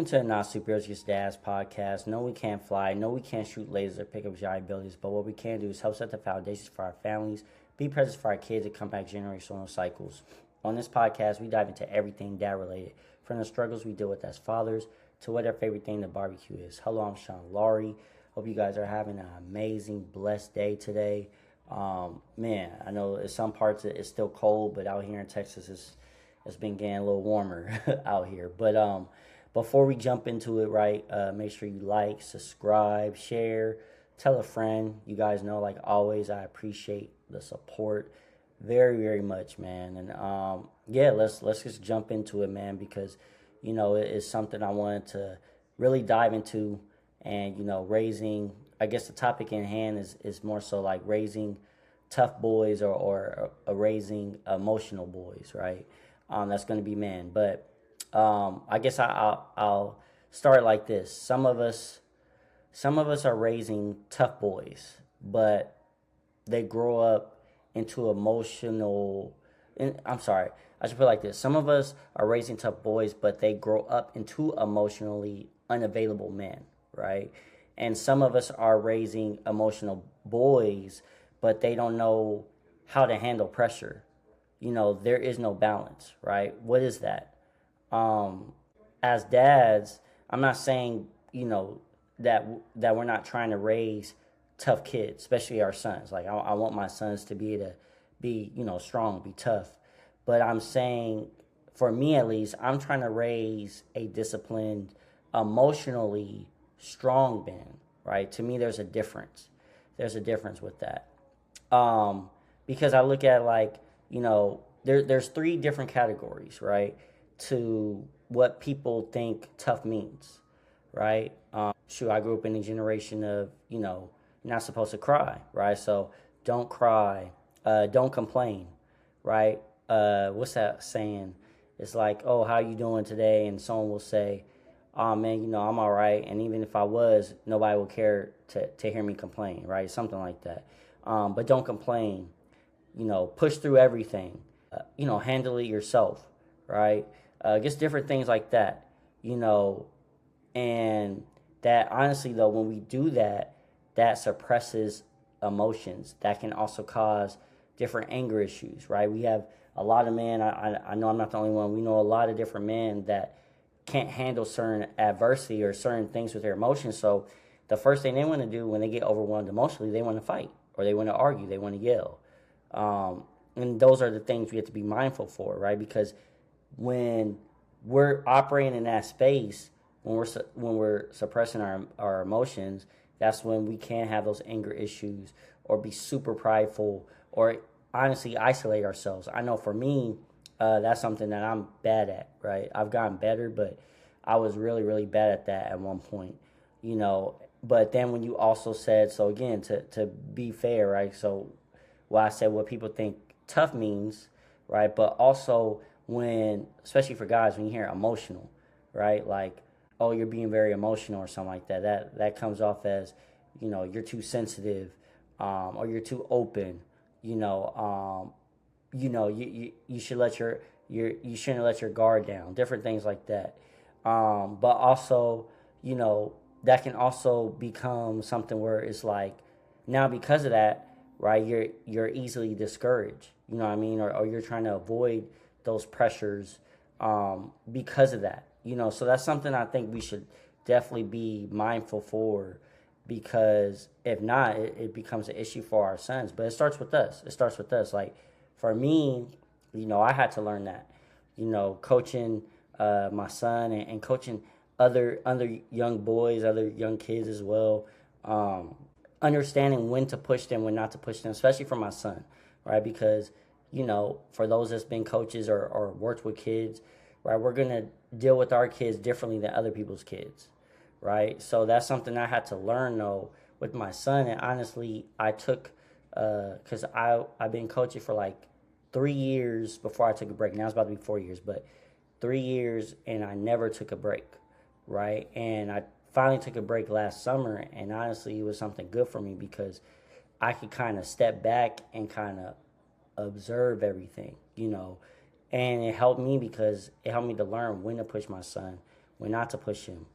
to the Not Superior Dads podcast. No, we can't fly. No, we can't shoot lasers or pick up giant abilities. But what we can do is help set the foundations for our families, be present for our kids, and combat generational cycles. On this podcast, we dive into everything dad related, from the struggles we deal with as fathers to what our favorite thing to barbecue is. Hello, I'm Sean Laurie. Hope you guys are having an amazing, blessed day today. Man, I know in some parts it's still cold, but out here in Texas, it's been getting a little warmer out here. But before we jump into it, right, make sure you like, subscribe, share, tell a friend. You guys know, like always, I appreciate the support very, very much, man. And yeah, let's just jump into it, man, because you know it is something I wanted to really dive into, and you know, raising. I guess the topic in hand is more so like raising tough boys or raising emotional boys, right? That's going to be men. But I guess I'll start like this. Some of us are raising tough boys, but they grow up into emotional. I'm sorry, I should put it like this. Some of us are raising tough boys, but they grow up into emotionally unavailable men, right? And some of us are raising emotional boys, but they don't know how to handle pressure. You know, there is no balance, right? What is that? As dads, I'm not saying, you know, that we're not trying to raise tough kids, especially our sons. Like, I want my sons to be able to be, you know, strong, be tough. But I'm saying, for me at least, I'm trying to raise a disciplined, emotionally strong man, right? To me, there's a difference. There's a difference with that. Because I look at, like, you know, there's three different categories, right, to what people think tough means, right? I grew up in a generation of, you know, you're not supposed to cry, right? So don't cry, don't complain, right? What's that saying? It's like, oh, how you doing today? And someone will say, oh man, you know, I'm all right. And even if I was, nobody would care to hear me complain, right? Something like that. But don't complain, you know, push through everything, you know, handle it yourself, right? Just different things like that, you know. And that, honestly, though, when we do that, that suppresses emotions. That can also cause different anger issues, right? We have a lot of men, I know I'm not the only one, we know a lot of different men that can't handle certain adversity or certain things with their emotions. So the first thing they want to do when they get overwhelmed emotionally, they want to fight or they want to argue, they want to yell. And those are the things we have to be mindful for, right? Because when we're operating in that space, when we're suppressing our emotions, that's when we can have those anger issues or be super prideful or honestly isolate ourselves. I know for me, that's something that I'm bad at, right? I've gotten better, but I was really, really bad at that at one point, you know. But then when you also said, so again, to be fair, right? So I said what people think tough means, right? But also when, especially for guys, when you hear emotional, right? Like, oh, you're being very emotional or something like that. That comes off as, you know, you're too sensitive, or you're too open, you know, you should let you shouldn't let your guard down, different things like that. But also, you know, that can also become something where it's like, now because of that, right, you're easily discouraged, you know what I mean, or you're trying to avoid those pressures because of that, you know. So that's something I think we should definitely be mindful for, because if not, it becomes an issue for our sons. But it starts with us. Like, for me, you know, I had to learn that, you know, coaching my son and coaching other young boys, other young kids as well, understanding when to push them, when not to push them, especially for my son, right? Because, you know, for those that's been coaches or worked with kids, right, we're going to deal with our kids differently than other people's kids, right? So that's something I had to learn, though, with my son. And honestly, I took, because I've been coaching for like 3 years before I took a break. Now it's about to be 4 years, but 3 years, and I never took a break, right? And I finally took a break last summer, and honestly, it was something good for me because I could kind of step back and kind of observe everything, you know. And it helped me because it helped me to learn when to push my son, when not to push him,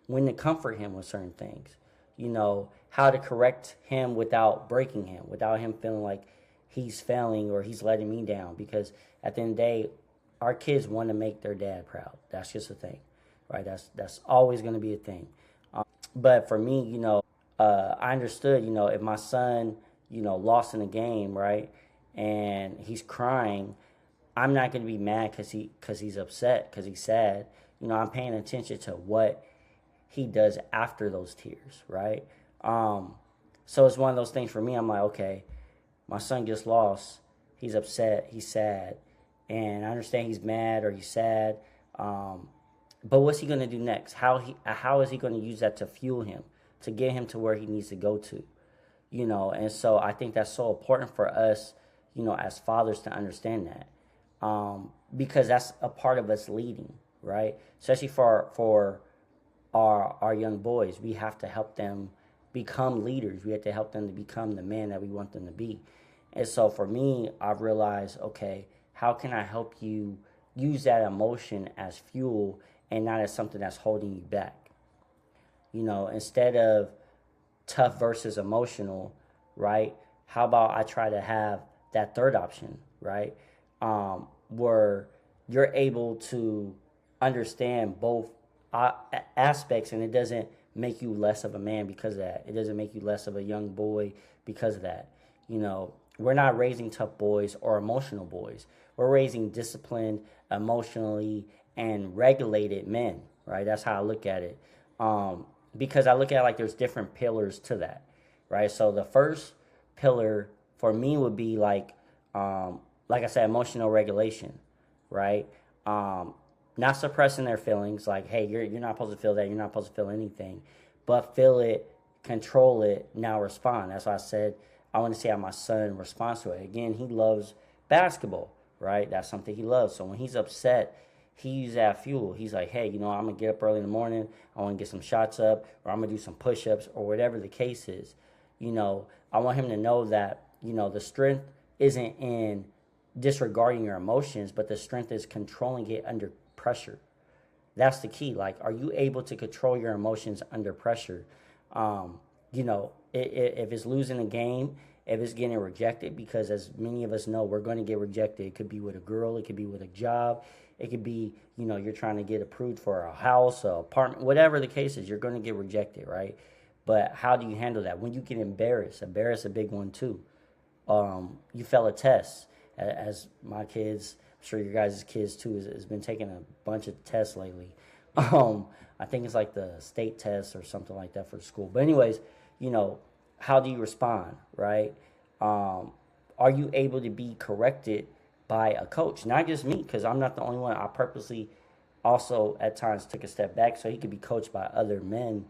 when to comfort him with certain things, how to correct him without breaking him, without him feeling like he's failing or he's letting me down. Because at the end of the day, our kids want to make their dad proud. That's just a thing, right? That's always going to be a thing. But for me, I understood, if my son, lost in a game, right, and he's crying, I'm not going to be mad because he's upset, because he's sad. I'm paying attention to what he does after those tears, right? So it's one of those things for me. I'm like, okay, my son gets lost. He's upset. He's sad. And I understand he's mad or he's sad. But what's he going to do next? How is he going to use that to fuel him, to get him to where he needs to go to? And so I think that's so important for us, as fathers to understand that. Because that's a part of us leading, right? Especially for our young boys. We have to help them become leaders. We have to help them to become the man that we want them to be. And so for me, I've realized, okay, how can I help you use that emotion as fuel and not as something that's holding you back? Instead of tough versus emotional, right? How about I try to have that third option, right? Where you're able to understand both aspects, and it doesn't make you less of a man because of that. It doesn't make you less of a young boy because of that. We're not raising tough boys or emotional boys. We're raising disciplined, emotionally, and regulated men, right? That's how I look at it. Because I look at it like there's different pillars to that, right? So the first pillar for me would be like I said, emotional regulation, right? Not suppressing their feelings, like, hey, you're not supposed to feel that, you're not supposed to feel anything, but feel it, control it, now respond. That's why I said I want to see how my son responds to it. Again, he loves basketball, right? That's something he loves. So when he's upset, he uses that fuel. He's like, hey, I'm going to get up early in the morning. I want to get some shots up, or I'm going to do some push-ups, or whatever the case is. I want him to know that, the strength isn't in disregarding your emotions, but the strength is controlling it under pressure. That's the key. Like, are you able to control your emotions under pressure? If it's losing a game, if it's getting rejected, because as many of us know, we're going to get rejected. It could be with a girl, it could be with a job, it could be, you're trying to get approved for a house, an apartment, whatever the case is, you're going to get rejected, right? But how do you handle that? When you get embarrassed a big one too. You fail a test, as my kids, I'm sure your guys' kids too, has been taking a bunch of tests lately. I think it's like the state test or something like that for school. But anyways, how do you respond, right? Are you able to be corrected by a coach? Not just me, because I'm not the only one. I purposely also at times took a step back so he could be coached by other men.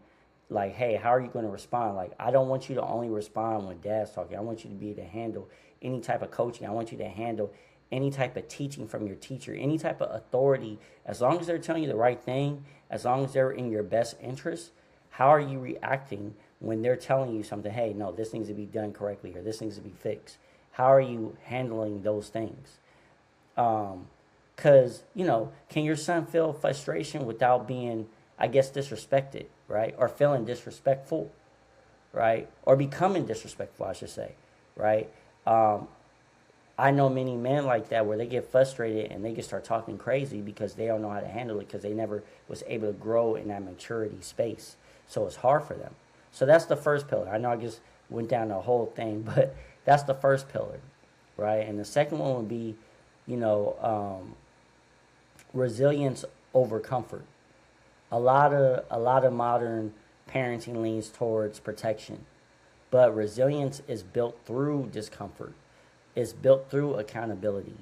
Like, hey, how are you going to respond? Like, I don't want you to only respond when dad's talking. I want you to be able to handle any type of coaching. I want you to handle any type of teaching from your teacher, any type of authority. As long as they're telling you the right thing, as long as they're in your best interest, how are you reacting when they're telling you something? Hey, no, this needs to be done correctly, or this needs to be fixed. How are you handling those things? Because, can your son feel frustration without being, I guess, disrespected, right? Or feeling disrespectful, right? Or becoming disrespectful, I should say, right? I know many men like that where they get frustrated and they can start talking crazy because they don't know how to handle it, because they never was able to grow in that maturity space. So it's hard for them. So that's the first pillar. I know I just went down the whole thing, but that's the first pillar, right? And the second one would be, resilience over comfort. A lot of modern parenting leans towards protection, but resilience is built through discomfort. It's built through accountability.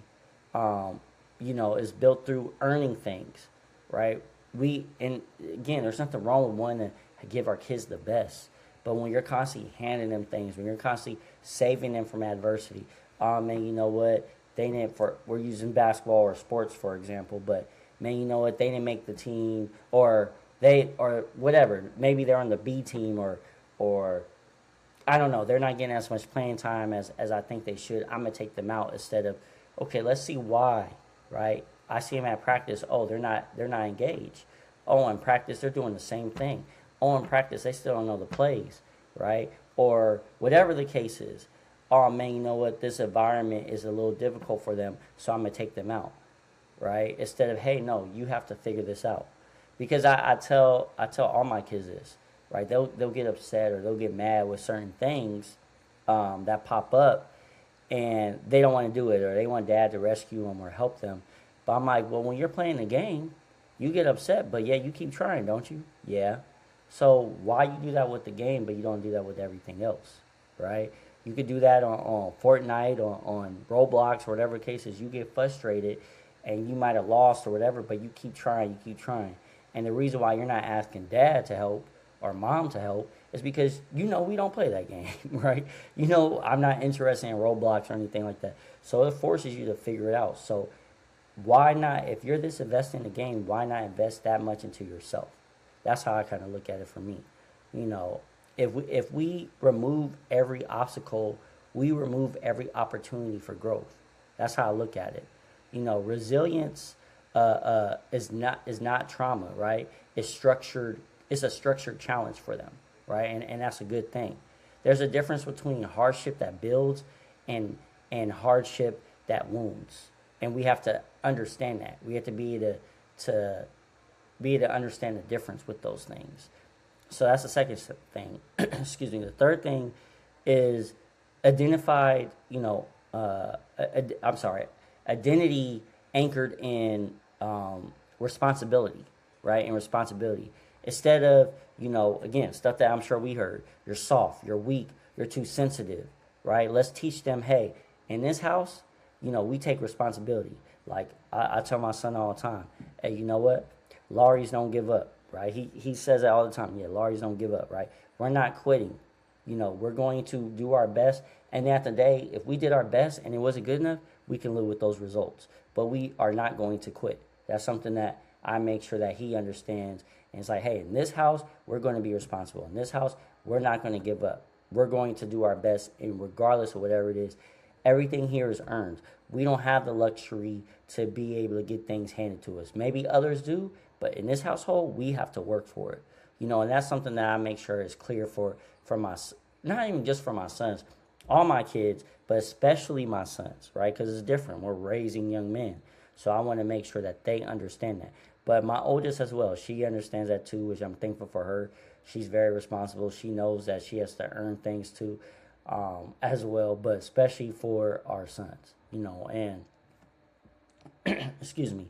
It's built through earning things, right? And again, there's nothing wrong with wanting to give our kids the best, but when you're constantly handing them things, when you're constantly saving them from adversity, man, you know what? We're using basketball or sports for example, but man, you know what? They didn't make the team, or whatever. Maybe they're on the B team, or I don't know. They're not getting as much playing time as I think they should. I'm gonna take them out instead of, okay, let's see why, right? I see them at practice. Oh, they're not engaged. Oh, in practice they're doing the same thing. Oh, in practice they still don't know the plays, right? Or whatever the case is. Oh man, you know what? This environment is a little difficult for them, so I'm gonna take them out, right? Instead of, hey, no, you have to figure this out, because I tell all my kids this, right? They'll get upset or they'll get mad with certain things that pop up, and they don't want to do it, or they want dad to rescue them or help them. But I'm like, well, when you're playing the game, you get upset, but yeah, you keep trying, don't you? Yeah. So why you do that with the game, but you don't do that with everything else, right? You could do that on Fortnite, on Roblox, or whatever the case is. You get frustrated, and you might have lost or whatever, but you keep trying, you keep trying. And the reason why you're not asking dad to help or mom to help is because we don't play that game, right? I'm not interested in Roblox or anything like that. So it forces you to figure it out. So why not, if you're this invested in the game, why not invest that much into yourself? That's how I kind of look at it for me. If we remove every obstacle, we remove every opportunity for growth. That's how I look at it. Resilience is not trauma, right? It's structured. It's a structured challenge for them, right? And that's a good thing. There's a difference between hardship that builds and hardship that wounds, and we have to understand that. We have to be able to understand the difference with those things. So that's the second thing. Excuse me. The third thing is identified. Identity anchored in responsibility, right? And responsibility. Instead of, again, stuff that I'm sure we heard. You're soft. You're weak. You're too sensitive, right? Let's teach them, hey, in this house, we take responsibility. Like I tell my son all the time, hey, you know what? Laurie's don't give up, right? He says that all the time. Yeah, Laurie's don't give up, right? We're not quitting. We're going to do our best. And at the end of the day, if we did our best and it wasn't good enough, we can live with those results. But we are not going to quit. That's something that I make sure that he understands. And it's like, hey, in this house, we're going to be responsible. In this house, we're not going to give up. We're going to do our best, and regardless of whatever it is, everything here is earned. We don't have the luxury to be able to get things handed to us. Maybe others do, but in this household, we have to work for it. And that's something that I make sure is clear for my, not even just for my sons, all my kids, but especially my sons, right? Because it's different. We're raising young men. So I want to make sure that they understand that. But my oldest as well, she understands that too, which I'm thankful for her. She's very responsible. She knows that she has to earn things too, as well, but especially for our sons, and excuse me.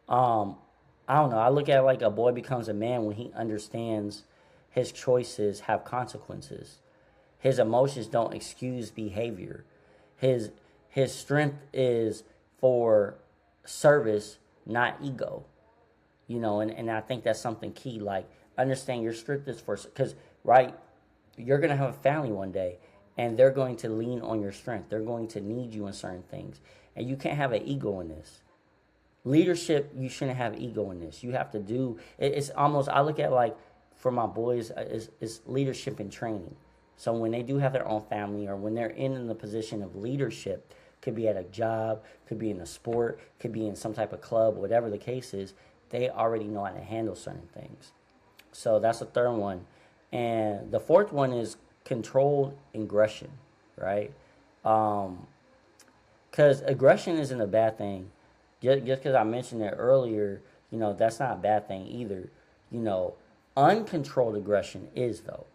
I don't know. I look at it like a boy becomes a man when he understands his choices have consequences. His emotions don't excuse behavior. His strength is for service, not ego. And I think that's something key. Like, understand your strength is for, because, right, you're going to have a family one day, and they're going to lean on your strength. They're going to need you in certain things. And you can't have an ego in this. Leadership, you shouldn't have ego in this. You have to do, it's almost, I look at like, for my boys, it's leadership and training. So when they do have their own family, or when they're in the position of leadership, could be at a job, could be in a sport, could be in some type of club, whatever the case is, they already know how to handle certain things. So that's the third one. And the fourth one is controlled aggression, right? Because aggression isn't a bad thing. Just because I mentioned it earlier, that's not a bad thing either. Uncontrolled aggression is, though,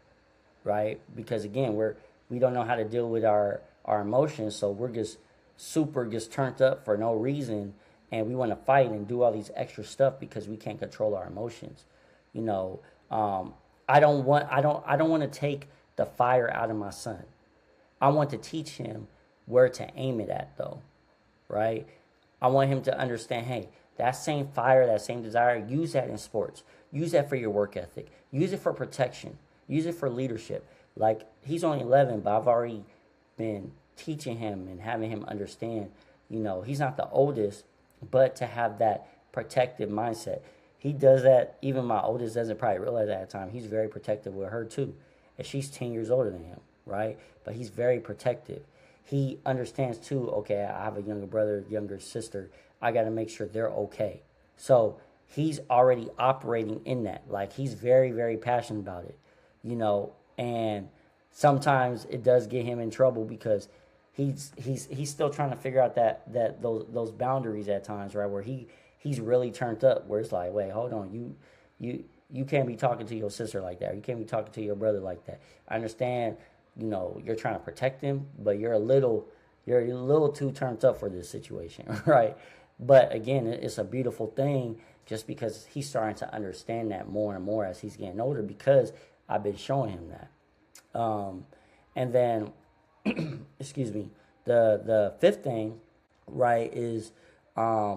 right? Because again, we don't know how to deal with our emotions, so we're just turned up for no reason, and we want to fight and do all these extra stuff because we can't control our emotions. I don't want to take the fire out of my son. I want to teach him where to aim it at, though, right? I want him to understand, hey, that same fire, that same desire, use that in sports. Use that for your work ethic. Use it for protection. Use it for leadership. Like, he's only 11, but I've already been teaching him and having him understand, he's not the oldest, but to have that protective mindset. He does that, even my oldest doesn't probably realize at the time. He's very protective with her too. And she's 10 years older than him, right? But he's very protective. he understands too, okay, I have a younger brother, younger sister. I got to make sure they're okay. So he's already operating in that. Like, he's very, very passionate about it, and sometimes it does get him in trouble because he's still trying to figure out that those boundaries at times, right? Where he's really turned up, where it's like, wait, hold on, you can't be talking to your sister like that. You can't be talking to your brother like that. I understand, you're trying to protect him, but you're a little too turned up for this situation, right? But again, it's a beautiful thing just because he's starting to understand that more and more as he's getting older because I've been showing him that. And then, excuse me, the fifth thing, right, is I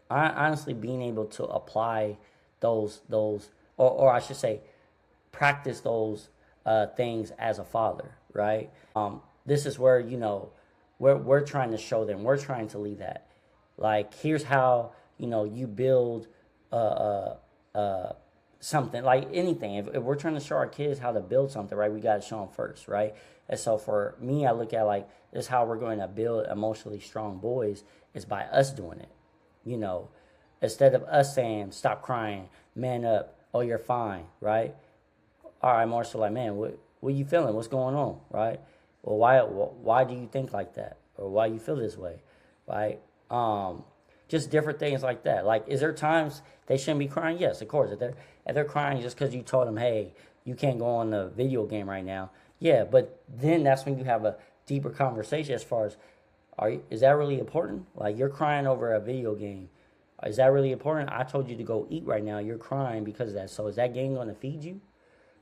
honestly being able to apply those or I should say practice those things as a father, right? This is where we're trying to show them, we're trying to lead that. Like, here's how you build something, like anything. If we're trying to show our kids how to build something, right, we got to show them first, right? And so for me, I look at like this: how we're going to build emotionally strong boys is by us doing it. Instead of us saying, stop crying, man up, oh, you're fine, right? All right, more so like, man, what are you feeling? What's going on, right? Well, why do you think like that? Or why you feel this way, right? Just different things like that. Like, is there times they shouldn't be crying? Yes, of course. If they're crying just because you told them, hey, you can't go on the video game right now. Yeah, but then that's when you have a deeper conversation as far as, is that really important? Like, you're crying over a video game. Is that really important? I told you to go eat right now. You're crying because of that. So is that game going to feed you?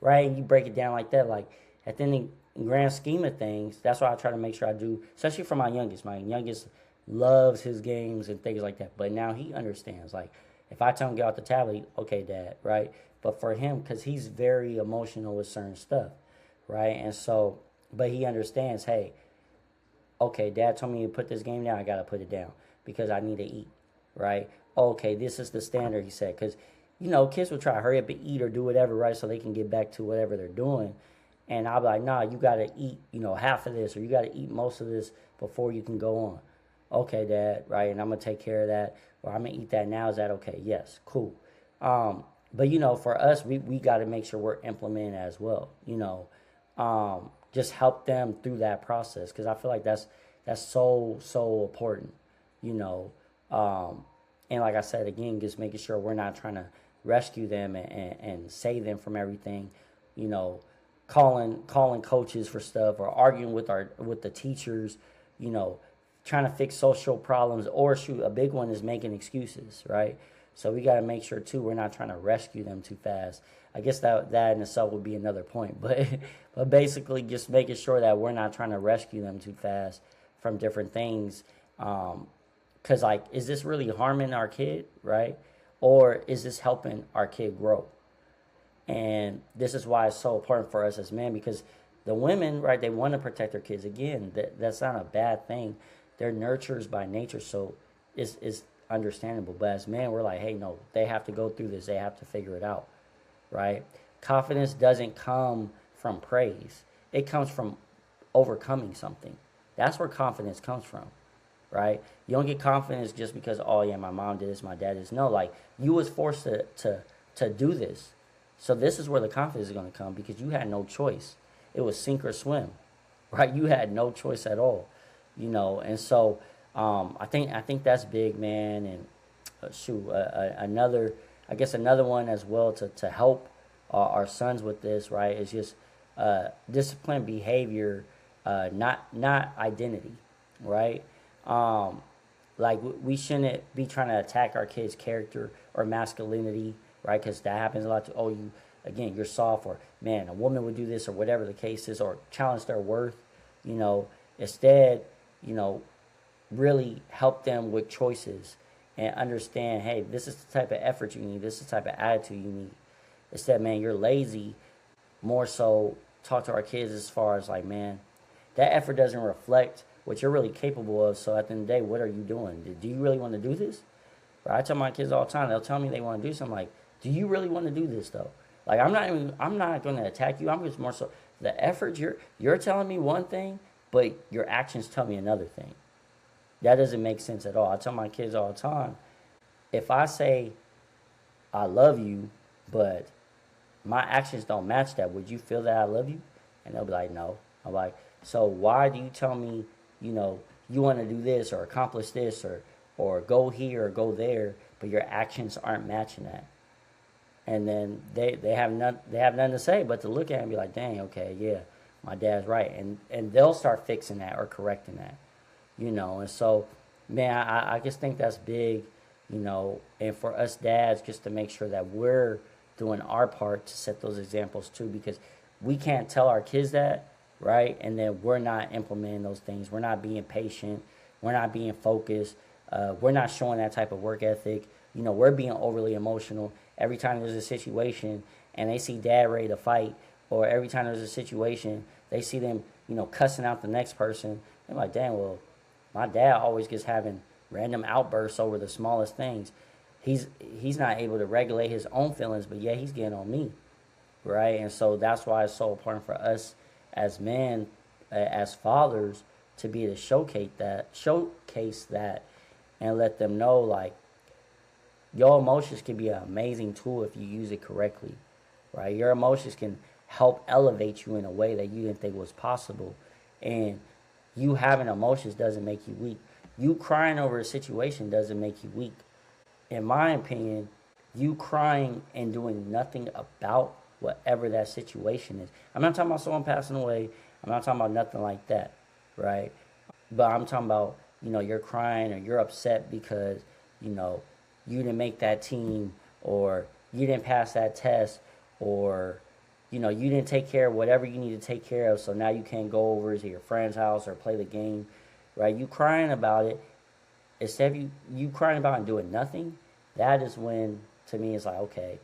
Right? And you break it down like that. Like, at the end, in grand scheme of things, that's why I try to make sure I do, especially for my youngest. My youngest loves his games and things like that. But now he understands. Like, if I tell him get out the tablet, okay, Dad, right? But for him, because he's very emotional with certain stuff, right? And so, but he understands, hey, okay, Dad told me to put this game down. I got to put it down because I need to eat, right? Okay, this is the standard, he said. Because, kids will try to hurry up and eat or do whatever, right, so they can get back to whatever they're doing. And I'll be like, nah, you got to eat, half of this, or you got to eat most of this before you can go on. Okay, Dad, right, and I'm going to take care of that, or I'm going to eat that now. Is that okay? Yes, cool. But, for us, we got to make sure we're implementing as well, just help them through that process, because I feel like that's so important, and like I said, again, just making sure we're not trying to rescue them and save them from everything, calling coaches for stuff or arguing with the teachers, trying to fix social problems, or shoot, a big one is making excuses, right? So we got to make sure too we're not trying to rescue them too fast. I guess that in itself would be another point, but basically just making sure that we're not trying to rescue them too fast from different things. Because, like, is this really harming our kid, right? Or is this helping our kid grow? And this is why it's so important for us as men, because the women, right, they want to protect their kids. Again, that's not a bad thing. They're nurturers by nature, so it's understandable. But as men, we're like, hey, no, they have to go through this. They have to figure it out, right? Confidence doesn't come from praise. It comes from overcoming something. That's where confidence comes from. Right? You don't get confidence just because, oh yeah, my mom did this, my dad did this. No, like, you was forced to do this. So this is where the confidence is going to come, because you had no choice. It was sink or swim, right? You had no choice at all, And so I think that's big, man. And another one as well to help our sons with this, right, is just disciplined behavior, not identity, right? Like, we shouldn't be trying to attack our kids' character or masculinity, right? Because that happens a lot too. You're soft, or, man, a woman would do this, or whatever the case is, or challenge their worth, Instead, really help them with choices and understand, hey, this is the type of effort you need. This is the type of attitude you need. Instead, man, you're lazy. More so, talk to our kids as far as, like, man, that effort doesn't reflect what you're really capable of. So at the end of the day, what are you doing? Do you really want to do this? Right? I tell my kids all the time. They'll tell me they want to do something. Like, do you really want to do this though? Like, I'm not going to attack you. I'm just more so the effort. You're telling me one thing, but your actions tell me another thing. That doesn't make sense at all. I tell my kids all the time, if I say I love you, but my actions don't match that, would you feel that I love you? And they'll be like, no. I'm like, so why do you tell me, you want to do this or accomplish this or go here or go there, but your actions aren't matching that? And then they have nothing to say but to look at it and be like, dang, okay, yeah, my dad's right. And they'll start fixing that or correcting that, And so, man, I just think that's big, and for us dads just to make sure that we're doing our part to set those examples too, because we can't tell our kids that, right? And then we're not implementing those things. We're not being patient. We're not being focused. We're not showing that type of work ethic. We're being overly emotional every time there's a situation and they see dad ready to fight, or every time there's a situation they see them, cussing out the next person. They're like, damn, well, my dad always gets having random outbursts over the smallest things. He's not able to regulate his own feelings, but yeah, he's getting on me, right? And so that's why it's so important for us as men, as fathers, to be able to showcase that, and let them know, like, your emotions can be an amazing tool if you use it correctly, right? Your emotions can help elevate you in a way that you didn't think was possible. And you having emotions doesn't make you weak. You crying over a situation doesn't make you weak. In my opinion, you crying and doing nothing about whatever that situation is. I'm not talking about someone passing away. I'm not talking about nothing like that, right? But I'm talking about, you're crying or you're upset because, you didn't make that team, or you didn't pass that test, or, you didn't take care of whatever you need to take care of, so now you can't go over to your friend's house or play the game, right? You crying about it, instead of you crying about it and doing nothing, that is when, to me, it's like, okay,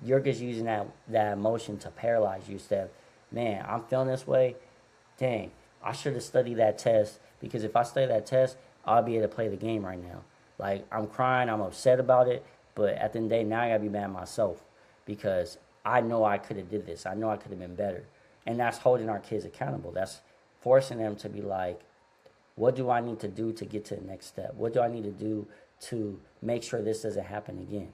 you're just using that emotion to paralyze you. Instead of, man, I'm feeling this way, dang, I should have studied that test, because if I study that test, I'll be able to play the game right now. Like, I'm crying, I'm upset about it, but at the end of the day, now I gotta be mad at myself, because I know I could have did this. I know I could have been better. And that's holding our kids accountable. That's forcing them to be like, what do I need to do to get to the next step? What do I need to do to make sure this doesn't happen again?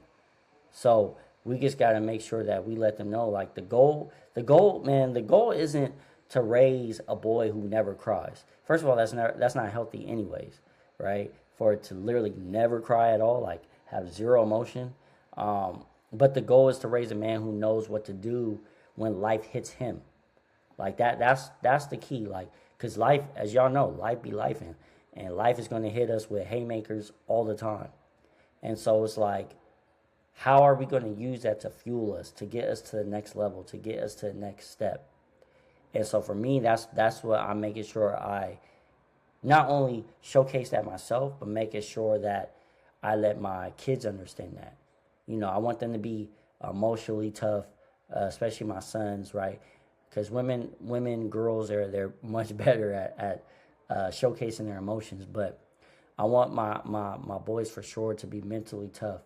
So we just got to make sure that we let them know, like, the goal, man, the goal isn't to raise a boy who never cries. First of all, that's not healthy anyways, right? For it to literally never cry at all, like have zero emotion. But the goal is to raise a man who knows what to do when life hits him. Like that's the key. Like, because life, as y'all know, life be lifing, and life is going to hit us with haymakers all the time. And so it's like, how are we going to use that to fuel us, to get us to the next level, to get us to the next step? And so for me, that's what I'm making sure I not only showcase that myself, but making sure that I let my kids understand that. I want them to be emotionally tough, especially my sons, right? Because girls, they're much better at showcasing their emotions. But I want my boys for sure to be mentally tough,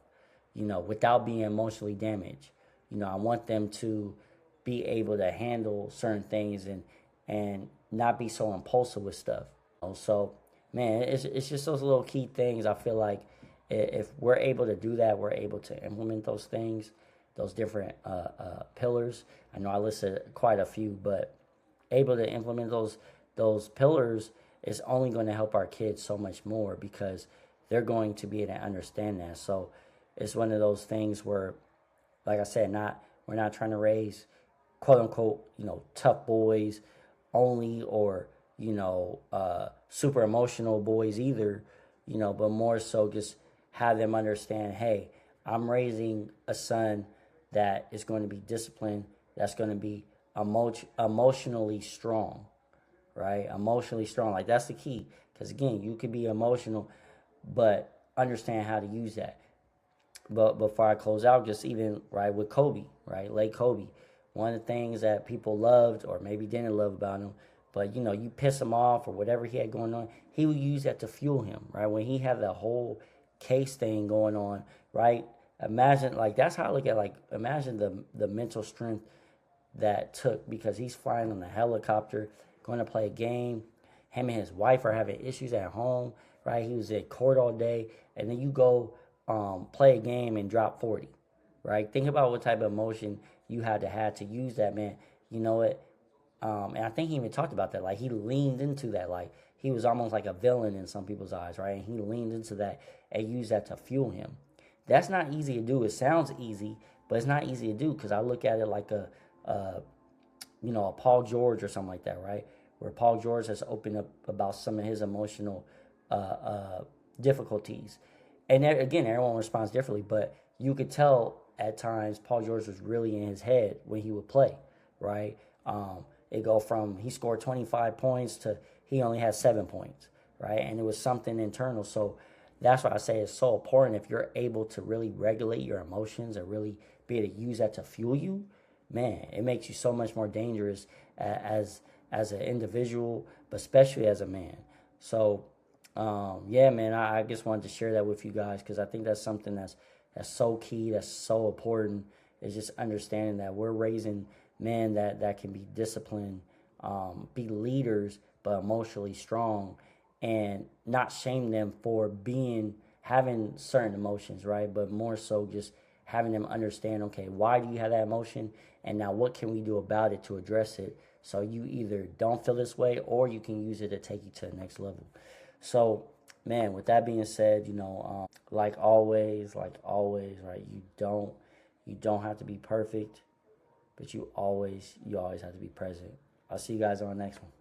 without being emotionally damaged. I want them to be able to handle certain things and not be so impulsive with stuff. So, man, it's just those little key things. I feel like if we're able to do that, we're able to implement those things, those different pillars. I know I listed quite a few, but able to implement those pillars is only going to help our kids so much more, because they're going to be able to understand that. So it's one of those things where, like I said, we're not trying to raise quote unquote, tough boys only, or, super emotional boys either, but more so just have them understand, hey, I'm raising a son that is going to be disciplined, that's going to be emotionally strong, right? Emotionally strong. Like, that's the key. Because, again, you could be emotional, but understand how to use that. But before I close out, just even, right, with Kobe, right, late Kobe, one of the things that people loved or maybe didn't love about him, but, you piss him off or whatever he had going on, he would use that to fuel him, right? When he had the whole case thing going on, right? Imagine, like, that's how I look at, like, imagine the mental strength that took, because he's flying on a helicopter, going to play a game, him and his wife are having issues at home, right? He was at court all day, and then you go play a game and drop 40, right? Think about what type of emotion you had to use that, man. You know what? And I think he even talked about that. Like, he leaned into that. Like, he was almost like a villain in some people's eyes, right? And he leaned into that and used that to fuel him. That's not easy to do. It sounds easy, but it's not easy to do, because I look at it like a Paul George or something like that, right? Where Paul George has opened up about some of his emotional difficulties. And there, again, everyone responds differently, but you could tell at times Paul George was really in his head when he would play, right? It go from he scored 25 points to he only had 7 points, right? And it was something internal. So that's why I say it's so important, if you're able to really regulate your emotions and really be able to use that to fuel you, man, it makes you so much more dangerous as an individual, but especially as a man. So, yeah, man, I just wanted to share that with you guys, because I think that's something that's so key, that's so important. Is just understanding that we're raising men that can be disciplined, be leaders, but emotionally strong, and not shame them for having certain emotions, right? But more so just having them understand, okay, why do you have that emotion, and now what can we do about it to address it, so you either don't feel this way or you can use it to take you to the next level. So, man, with that being said, like always, right? You don't have to be perfect, but you always have to be present. I'll see you guys on the next one.